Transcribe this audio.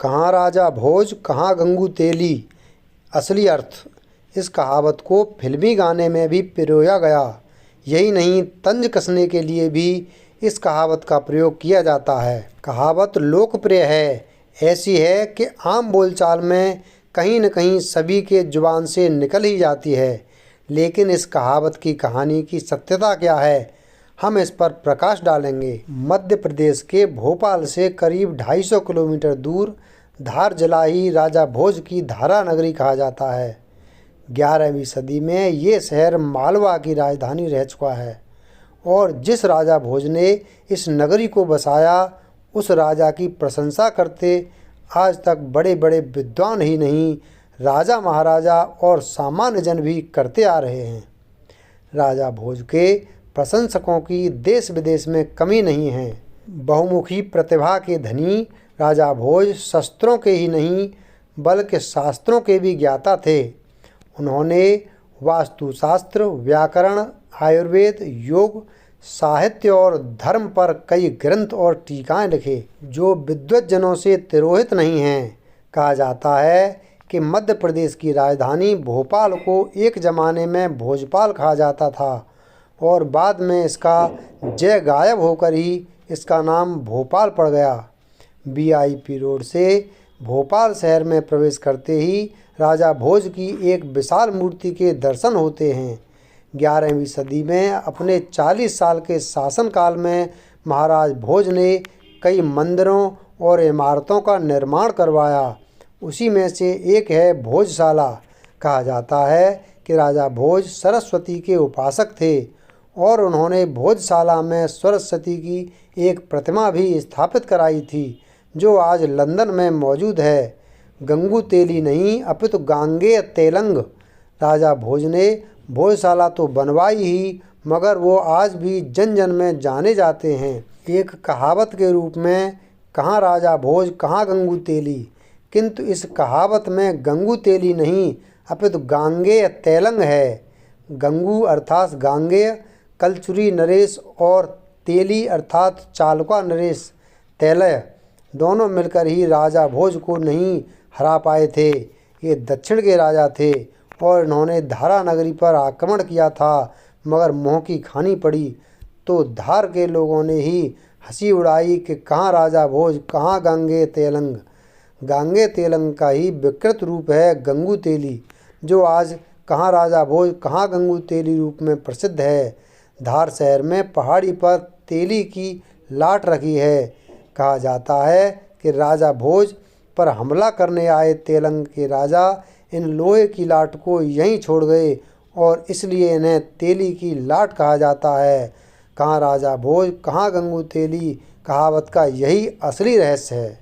कहाँ राजा भोज कहाँ गंगू तेली। असली अर्थ। इस कहावत को फिल्मी गाने में भी पिरोया गया। यही नहीं, तंज कसने के लिए भी इस कहावत का प्रयोग किया जाता है। कहावत लोकप्रिय है, ऐसी है कि आम बोलचाल में कहीं न कहीं सभी के जुबान से निकल ही जाती है। लेकिन इस कहावत की कहानी की सत्यता क्या है, हम इस पर प्रकाश डालेंगे। मध्य प्रदेश के भोपाल से करीब 250 किलोमीटर दूर धार जिला ही राजा भोज की धारा नगरी कहा जाता है। 11वीं सदी में ये शहर मालवा की राजधानी रह चुका है और जिस राजा भोज ने इस नगरी को बसाया, उस राजा की प्रशंसा करते आज तक बड़े बड़े विद्वान ही नहीं, राजा महाराजा और सामान्य जन भी करते आ रहे हैं। राजा भोज के प्रशंसकों की देश विदेश में कमी नहीं है। बहुमुखी प्रतिभा के धनी राजा भोज शस्त्रों के ही नहीं बल्कि शास्त्रों के भी ज्ञाता थे। उन्होंने वास्तुशास्त्र, व्याकरण, आयुर्वेद, योग, साहित्य और धर्म पर कई ग्रंथ और टीकाएँ लिखे जो विद्वज्जनों से तिरोहित नहीं हैं। कहा जाता है कि मध्य प्रदेश की राजधानी भोपाल को एक ज़माने में भोजपाल कहा जाता था और बाद में इसका जय गायब होकर ही इसका नाम भोपाल पड़ गया। VIP रोड से भोपाल शहर में प्रवेश करते ही राजा भोज की एक विशाल मूर्ति के दर्शन होते हैं। 11वीं सदी में अपने 40 साल के शासनकाल में महाराज भोज ने कई मंदिरों और इमारतों का निर्माण करवाया। उसी में से एक है भोजशाला। कहा जाता है कि राजा भोज सरस्वती के उपासक थे और उन्होंने भोजशाला में सरस्वती की एक प्रतिमा भी स्थापित कराई थी जो आज लंदन में मौजूद है। गंगू तेली नहीं अपितु गांगेय तेलंग। राजा भोज ने भोजशाला तो बनवाई ही, मगर वो आज भी जन जन में जाने जाते हैं। एक कहावत के रूप में कहाँ राजा भोज कहाँ गंगू तेली, किंतु इस कहावत में गंगू तेली नहीं अपितु गांगेय तेलंग है। गंगू अर्थात गांगेय, कलचुरी नरेश और तेली अर्थात चालुका नरेश तेलय दोनों मिलकर ही राजा भोज को नहीं हरा पाए थे। ये दक्षिण के राजा थे और इन्होंने धारा नगरी पर आक्रमण किया था, मगर मुँह की खानी पड़ी तो धार के लोगों ने ही हंसी उड़ाई कि कहाँ राजा भोज कहाँ गांगेय तेलंग। गांगेय तेलंग का ही विकृत रूप है गंगू तेली, जो आज कहाँ राजा भोज कहाँ गंगू तेली रूप में प्रसिद्ध है। धार शहर में पहाड़ी पर तेली की लाट रखी है। कहा जाता है कि राजा भोज पर हमला करने आए तेलंग के राजा इन लोहे की लाट को यहीं छोड़ गए और इसलिए इन्हें तेली की लाट कहा जाता है। कहाँ राजा भोज कहाँ गंगू तेली कहावत का यही असली रहस्य है।